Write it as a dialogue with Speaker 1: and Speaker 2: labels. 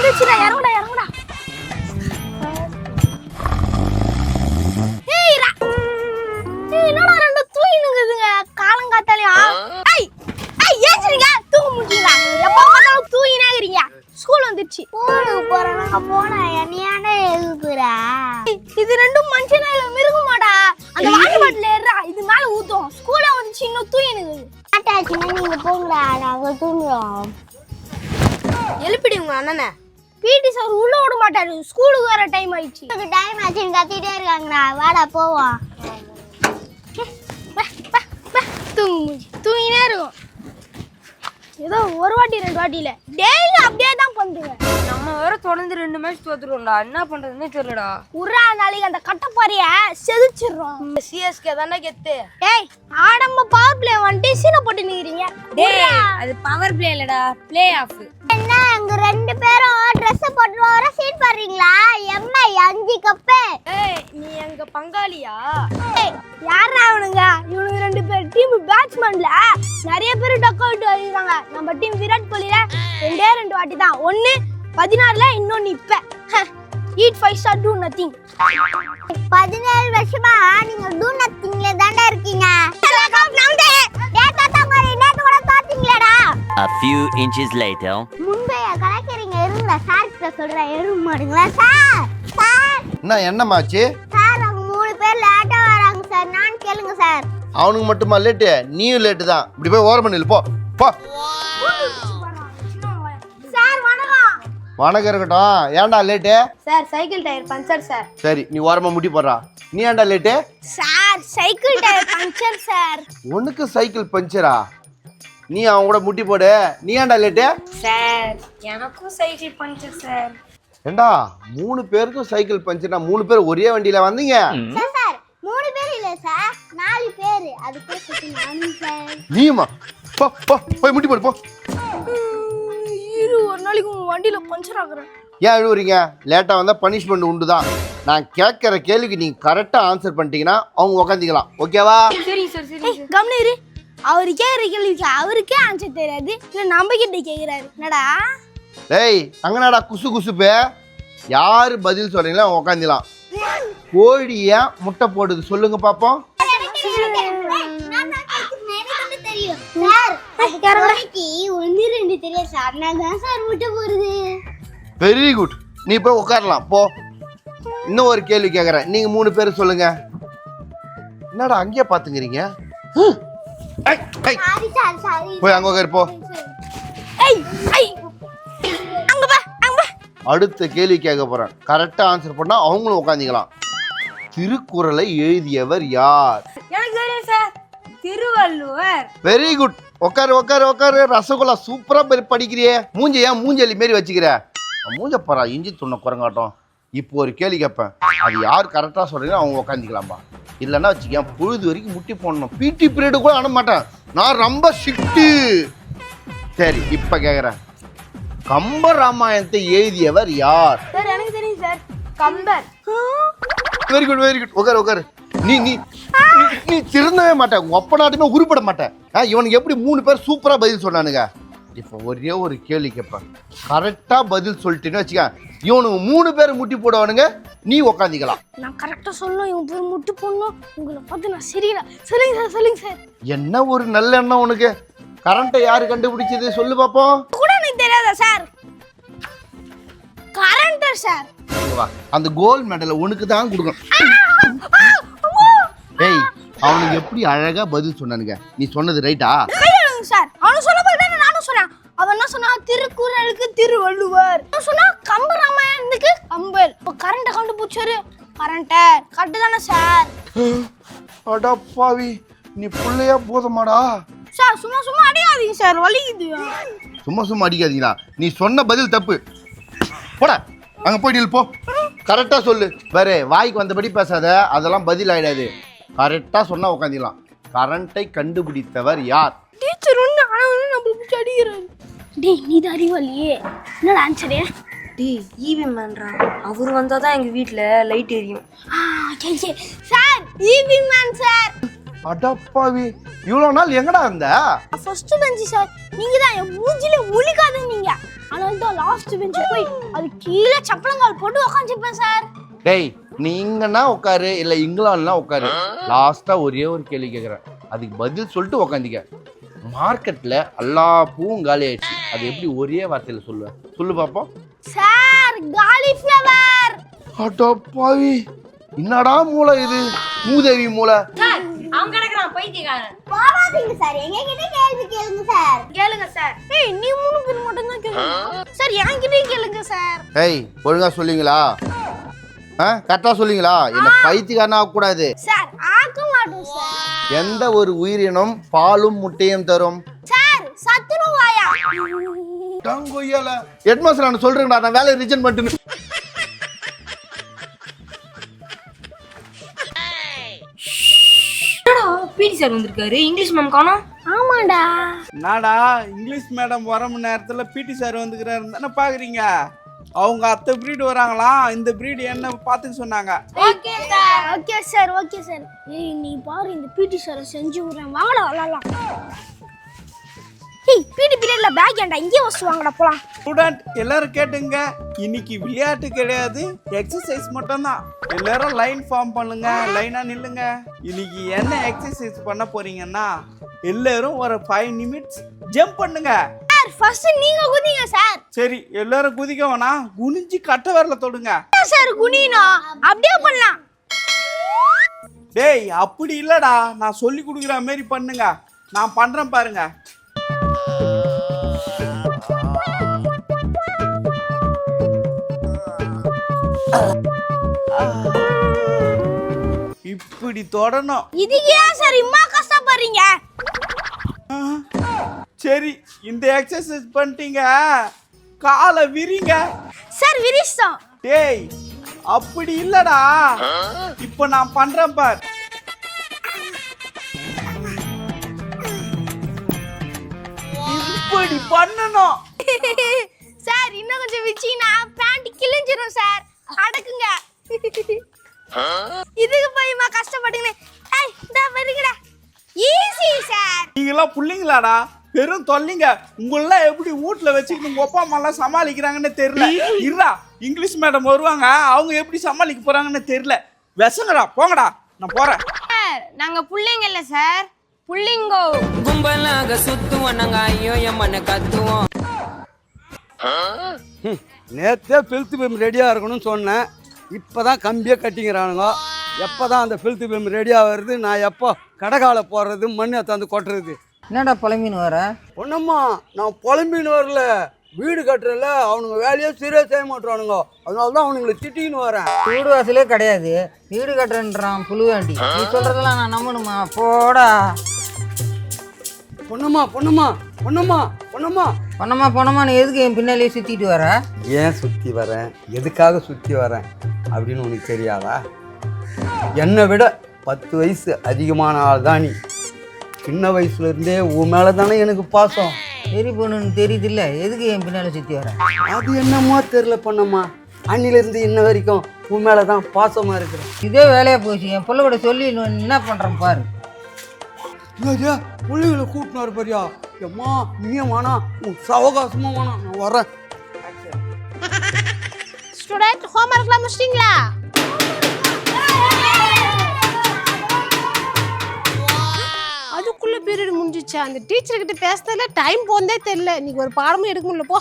Speaker 1: வந்துச்சுடா, இறங்குடா இறங்குடா. என்னடா ரெண்டு தூங்கினுக்குதுங்க காலங்காத்தாலையா? ஏஞ்சிருங்க, தூங்க முடியல. எப்ப பார்த்தாலும் தூங்கினே இருக்கீங்க. ஸ்கூல் வந்துருச்சு.
Speaker 2: ஸ்கூலுக்கு போறவங்க போனா என்னையானே எழுப்புறா.
Speaker 1: இது ரெண்டும் மனுஷனா இல்ல மிருகமாடா. அந்த வாட்டர் பாட்டில் ஏறா, இது மேல ஊத்தும். ஸ்கூல்ல வந்துச்சு இன்னும் தூங்கினுக்குது.
Speaker 2: ஆட்டாச்சுன்னா நீங்க போங்கடா, நாங்க தூங்குறோம்.
Speaker 1: எழுப்பிடி உங்க அண்ணனை. பிடி சார் உள்ள விட மாட்டாரு, ஸ்கூலுக்கு வர டைம் ஆயிடுச்சு.
Speaker 2: டைம் ஆச்சுன்னு கத்திட்டே இருக்காங்கடா, வாடா போவோம்.
Speaker 1: தூங்கினே இருக்கும். ஏதோ ஒரு வாட்டி ரெண்டு வாட்டி இல்ல, டெய்லி அப்படியே தான் பண்ணுங்க.
Speaker 3: நம்ம வேற தொடர்ந்து 2 மேட்ச் தோத்துறோம்டா, என்ன பண்றதுன்னே தெரியலடா.
Speaker 1: உர்ரா நாளைக்கு அந்த கட்டப்பாரிய செதுச்சிடுறோம்.
Speaker 3: சிஎஸ்கே தானே கெத்து.
Speaker 1: ஏய் ஆடம்ப பவர் பிளே வந்துட்டு சீனை போட்டு நிக்கிறீங்க.
Speaker 3: டேய் அது பவர் பிளே இல்லடா, பிளே ஆஃப்.
Speaker 2: என்ன அங்க ரெண்டு பேரும் Dress போட்டு வர சீட் பண்றீங்களா? Mi 5 cup.
Speaker 3: ஏய் நீ எங்க பங்காளியா?
Speaker 1: ஏய் யாரா அவனுங்க? இவனுங்க ரெண்டு பேர் டீம் பேட்ஸ்மேன்ல நிறைய பேர் டக் அவுட் ஆயிடுறாங்க. நம்ம டீம் விராட் கோலில ரெண்டே ரெண்டு வாட்டி தான், ஒன்னு 16ல, இன்னொன்னு இப்ப. eat 5 star do nothing.
Speaker 2: 17 வருஷமா நீங்க do nothingல தான்டா இருக்கீங்க.
Speaker 4: A few inches later.
Speaker 2: முன்பைய கலக்கிறீங்க, இருங்க சார் கிட்ட சொல்றேன். எறும்பு மாடுங்களா சார்? சார்
Speaker 5: என்னமாச்சு?
Speaker 2: சார் அவங்க 3 பேர் லேட்டா வராங்க சார், நான் கேளுங்க சார்.
Speaker 5: அவனுக்கு மட்டுமா லேட்டு? நீயும் லேட்டு தான். இப்படி போய் ஓரம் பண்ணி போ போ.
Speaker 1: சார் வணக்கம்.
Speaker 5: வணக்கம் இருக்கட்டும். ஏன்டா late?
Speaker 1: Sir cycle tyre puncture sir.
Speaker 5: சரி நீ ஓரமா முட்டி போடுறா. நீ ஏன்டா late?
Speaker 1: Sir cycle tyre puncture sir.
Speaker 5: உனக்கு சைக்கிள் பஞ்சரா? நீ அவன் கூட முட்டி போடு. நீ ஏன்டா லேட்டு?
Speaker 3: சார் எனக்கும் சைக்கிள் பஞ்சர் சார்.
Speaker 5: ஏண்டா 3 பேருக்கும் சைக்கிள் பஞ்சர்னா 3 பேர் ஒரே வண்டியில வந்தீங்க?
Speaker 2: சார் சார் 3 பேர் இல்ல சார், 4 பேர். அதுக்கு சுத்தி நானும் சார்.
Speaker 5: நீமா போ போ போய் முட்டி போடு போ.
Speaker 1: இரு ஒரு நாளைக்கு உங்க வண்டியில பஞ்சர் ஆகுறேன்.
Speaker 5: ஏன் அழுவுறீங்க? லேட்டா வந்தா பனிஷ்மெண்ட் உண்டு தான். நான் கேட்கற கேள்விக்கு நீங்க கரெக்டா ஆன்சர் பண்ணிட்டீங்கன்னா அவங்க உட்காந்துக்கலாம். ஓகேவா?
Speaker 3: சரி சார் சரி சார்.
Speaker 1: கம்னு இரு. அவரு கேக்குற கேள்விக்கு அவருக்கே ஆன்சர் தெரியாது, இல்ல நம்ம கிட்ட கேக்குறாரு. என்னடா
Speaker 5: டேய் அங்கனாடா குசு குசுப்பு. யாரு பதில் சொல்றீங்களோ அவங்க உட்காந்துக்கலாம். கோழி ஏன் முட்டை போடுது சொல்லுங்க பாப்போம். Very good. நீ போய் உட்காரலாம் போ. இன்னும் ஒரு கேள்வி கேட்கறேன், நீங்க 3 பேர் சொல்லுங்க. என்னடா அங்கேயே பாத்துக்கிறீங்க? போய் அங்க உட்காரு போ. அடுத்த கேள்வி கேட்க போறேன். கரெக்டா ஆன்சர் பண்ணா அவங்களும் உட்காந்துக்கலாம். திருக்குறளை எழுதியவர் யார்?
Speaker 3: எனக்கு தெரியும் சார், திருவள்ளுவர்.
Speaker 5: Very good. உட்காரு உட்காரு உட்காரு. ரசகுல்லா சூப்பரா படிக்கிறியே. மூஞ்ச ஏன் மூஞ்சலி மாரி வச்சுக்கிற? மூஞ்ச போறா இஞ்சி துண்ண குரங்காட்டம். இப்போ ஒரு கேள்வி கேட்பேன், அது யார் கரெக்டா சொல்றீங்களோ அவங்க உட்காந்துக்கலாம்பா. இல்லைன்னா வச்சுக்கேன் பொழுது வரைக்கும் முட்டி போடணும். பிடி பீரியடு கூட அனுப்ப மாட்டேன், நான் ரொம்ப ஸ்ட்ரிக்ட்டு. சரி இப்ப கேக்குறேன், கம்ப ராமாயணத்தை எழுதியவர் யார்?
Speaker 1: சார் எனக்கு தெரியும் sir, Kambar.
Speaker 5: Very good very good. உட்காரு உட்காரு. நீ நீ நீ திருந்தவே மாட்டேன், உங்க அப்ப நாட்டுமே உருப்பட மாட்டேன். இவனுக்கு எப்படி 3 பேர் சூப்பரா பதில் சொன்னானுங்க. இப்போ ஒரே ஒரு கேள்வி கேட்பேன், கரெக்டா பதில் சொல்லிட்டேன்னு வச்சுக்க, இவனுக்கு 3 பேர் முட்டி போடுவானுங்க, நீ உக்காந்துக்கலாம்.
Speaker 1: நான் கரெக்டா சொல்லணும், இவன் பேர் முட்டி போடணும். உங்களை பார்த்து நான் சரிங்களா? சொல்லுங்க சார் சொல்லுங்க சார்.
Speaker 5: என்ன ஒரு நல்ல எண்ணம் உனக்கு. கரண்ட்டை யாரு கண்டுபிடிச்சது சொல்லு பாப்போம்.
Speaker 1: கூட எனக்கு தெரியாதா சார்? கரண்டர் சார்.
Speaker 5: அந்த கோல்ட் மெடலை உனக்கு தான் கொடுக்கணும். ஏய் அவனுக்கு எப்படி அழகா பதில் சொன்னானுங்க. நீ சொன்னது ரைட்டா?
Speaker 1: சார் அவனு சொன்ன போது நானும் சொன்னேன். அவன் என்ன சொன்னா, திருக்குறளுக்கு திருவள்ளுவர். சொன்னா கம்ப ராமாயணத்துக்கு கம்பர். இப்போ கரண்ட கண்டுபிடிச்சாரு. கரண்டர் கரெக்ட் தானே சார்?
Speaker 5: அடப்பாவி, நீ புள்ளையா போதமாடா.
Speaker 1: சார் சும்மா சும்மா அடிக்காதீங்க சார், வலிக்குது.
Speaker 5: சும்மா சும்மா அடிக்காதீங்களா? நீ சொன்ன பதில் தப்பு. போடா அங்க போய் நில் போ. கரெக்டா சொல்லு. வேற வாய்க்கு வந்தபடி பேசாத, அதெல்லாம் பதில் ஆயிடாது. கரெக்டா சொன்னா உட்காந்துக்கலாம். கரண்டை கண்டுபிடித்தவர் யார்?
Speaker 1: டீச்சர் ஒன்று ஆனால் நம்மளுக்கு அடிக்கிறாரு. டேய் நீ தான் அறிவாளியே. என்னடா ஆன்சரு?
Speaker 3: டேய் ஈவி மேன்ரா, அவர் வந்தாதான் எங்க வீட்ல லைட் எரியும்.
Speaker 1: Sir EV man sir.
Speaker 5: அடப்பாவி, இவ்வளோ நாள் எங்கடா இருந்த?
Speaker 1: First bench sir. நீங்க தான் என் மூஞ்சில முழிக்காதீங்க. அதனால தான் லாஸ்ட் பெஞ்ச் போய் அது கீழே சப்பளங்கால் போட்டு உட்காந்துப்பேன் சார்.
Speaker 5: டேய், நீ இங்கன்னா உட்காரு, இல்லை இங்கிலாந்துலாம் உட்காரு. லாஸ்ட்டாக ஒரே ஒரு கேள்வி கேட்குறேன், அதுக்கு பதில் சொல்லிட்டு உக்காந்திக்க. மார்க்கெட்டில் எல்லா பூவும் காலி ஆயிடுச்சு, அது எப்படி ஒரே வார்த்தையில் சொல்லுவேன்? சொல்லு பார்ப்போம்.
Speaker 1: Sir, cauliflower.
Speaker 5: அடப்பாவி, என்னடா மூளை இது? மூதேவி மூளை.
Speaker 3: அவன் கிடக்குறான் பைத்தியக்காரன்.
Speaker 2: போகாதீங்க சார், எங்க கிட்ட கேள்வி கேளுங்க சார்.
Speaker 1: கேளுங்க சார். ஏய், நீ 3 பேர் மட்டும் தான் கேளுங்க சார். என்கிட்டயும் கேளுங்க சார்.
Speaker 5: ஏய், ஒழுங்கா சொல்லுங்களா? கரெக்டாக சொல்லுங்களா? என்ன பைத்தியக்காரனா ஆகக்கூடாது
Speaker 1: சார். ஆக்க மாட்டோம் சார்.
Speaker 5: எந்த ஒரு உயிரினம் பாலும் முட்டையும் தரும்?
Speaker 1: சார், சத்துணவாயா.
Speaker 5: ஹெட்மாஸ்டர் நான் சொல்றேன்டா, நான் வேலையை ரிஜன் பண்ணிட்டு.
Speaker 3: பிடி சார் வந்திருக்காரு, இங்கிலீஷ் மேம் காணோம்.
Speaker 1: ஆமாடா.
Speaker 6: நாடா இங்கிலீஷ் மேடம் வர மணி நேரத்தில் பிடி சார் வந்துக்கிறாரு தானே பார்க்குறீங்க. அவங்க அத்தை பிரீடு வராங்களாம், இந்த பிரீடு என்ன பார்த்துக்க சொன்னாங்க.
Speaker 1: Okay sir. Okay sir. Okay sir. ஏய், நீ பாரு, இந்த பிடி சார் செஞ்சு விடுறேன். வாங்கடா விளையாடலாம். ஏய், பிடி பீரியட்ல பேக் ஏன்டா இங்கே வச்சு வாங்கடா போலாம்.
Speaker 6: ஸ்டூடெண்ட் எல்லாரும் கேட்டுங்க, இன்னைக்கு விளையாட்டு கிடையாது, எக்ஸசைஸ் மட்டும்தான். எல்லாரும் லைன் ஃபார்ம் பண்ணுங்க, லைனா நில்லுங்க. இன்னைக்கு என்ன எக்ஸசைஸ் பண்ண போறீங்கன்னா, எல்லாரும் ஒரு 5 நிமிட்ஸ் ஜம்ப் பண்ணுங்க.
Speaker 1: சார், ஃபர்ஸ்ட் நீங்க குதிங்க சார்.
Speaker 6: சரி, எல்லாரும் குதிக்க வேணாம், குனிஞ்சு கட்ட விரல தொடுங்க.
Speaker 1: சார், குனினா அப்படியே பண்ணலாம்.
Speaker 6: டேய், அப்படி இல்லடா, நான் சொல்லி கொடுக்குற மாதிரி பண்ணுங்க. நான் பண்றேன் பாருங்க. இப்படி தொடணும்.
Speaker 1: இதுக்கு ஏன் சார் இம்மா கஷ்டப்படுறீங்க?
Speaker 6: சரி, இந்த எக்ஸசைஸ் பண்ணிட்டீங்க, காலை விரிங்க.
Speaker 1: சார், விரிஸ்தம்.
Speaker 6: டேய், அப்படி இல்லடா, இப்போ நான் பண்றேன் பார். இப்படி பண்ணணும்.
Speaker 1: சார், இன்னும் கொஞ்சம் வச்சீங்கன்னா பேண்ட் கிழிஞ்சிரும் சார். அடக்குங்க. இதுக்கு போய்மா கஷ்டப்படுங்க. ஏய், இதா வருங்கடா. Easy sir.
Speaker 6: நீங்களாம் புள்ளிங்களாடா, பெரும் தொல்லிங்க. உங்களெல்லாம் எப்படி வீட்டுல வச்சுக்கிட்டு உங்க அப்பா அம்மா எல்லாம் சமாளிக்கிறாங்கன்னு தெரியல. இருடா, இங்கிலீஷ் மேடம் வருவாங்க, அவங்க எப்படி சமாளிக்க போறாங்கன்னு தெரியல. விசங்கடா, போங்கடா, நான் போறேன்.
Speaker 3: சார், நாங்க புள்ளைங்க இல்ல சார், புள்ளிங்கோ.
Speaker 7: கும்பலாக சுத்துவோம் நாங்க, ஐயோ எம்மனை கத்துவோம்.
Speaker 8: நேற்றே ஃபில்த்து பிம் ரெடியாக இருக்கணும்னு சொன்னேன். இப்போ தான் கம்பியே கட்டிங்கிறானுங்க. எப்போ தான் அந்த ஃபில்த்து பிம் ரெடியாக வருது, நான் எப்போ கடைக்கால போடுறது, மண்ணை தந்து கொட்டுறது.
Speaker 7: என்னடா புலம்பின்னு வர?
Speaker 8: ஒன்னம்மா, நான் புலம்பின்னு வரல, வீடு கட்டுறல அவனுங்க வேலையே சரியாக செய்ய மாட்டானுங்க, அதனால தான் அவனுங்களை திட்டின்னு வரேன்.
Speaker 7: வீடு வாசலே கிடையாது, வீடு கட்டுறேன்றான் புழுவாண்டி. நீ சொல்றதெல்லாம் நான் நம்பணுமா? போடா.
Speaker 8: பொண்ணம்மா பொண்ணம்மா பொண்ணம்மா பொண்ணம்மா
Speaker 7: பொண்ணம்மா பொண்ணம்மா, நீ எதுக்கு என் பின்னாலேயே சுற்றிட்டு வர?
Speaker 8: ஏன் சுற்றி வரேன், எதுக்காக சுற்றி வரேன் அப்படின்னு உனக்கு தெரியாதா? என்னை விட 10 வயசு அதிகமான ஆள் தான் நீ. சின்ன வயசுலேருந்தே உன் மேலே தானே எனக்கு பாசம்.
Speaker 7: சரி பொண்ணுன்னு தெரியுது இல்லை, எதுக்கு என் பின்னால சுற்றி வர?
Speaker 8: அது என்னமோ தெரில பொண்ணம்மா, அன்னிலேருந்து இன்ன வரைக்கும் உன் மேலே தான் பாசமாக இருக்கிறேன்.
Speaker 7: இதே வேலையாக போச்சு, என் பிள்ளை கூட சொல்லி என்ன பண்ணுறேன் பாரு.
Speaker 8: ஐயா, பிள்ளைகளை கூப்பிட்டு வர பாரியா? எம்மா, நீயும் வேணா, உன் சவகாசமும் வேணாம், நான் வரேன்.
Speaker 1: ஸ்டூடண்ட், ஹோம்வொர்க்லாம் முடிச்சிட்டீங்களா?
Speaker 9: அதுக்குள்ள பீரியட் முடிஞ்சிச்சு. அந்த டீச்சர் கிட்ட பேசுறதுல டைம் போனதே தெரியல. இன்னைக்கு ஒரு பாடமும் எடுக்க முடியல. போ.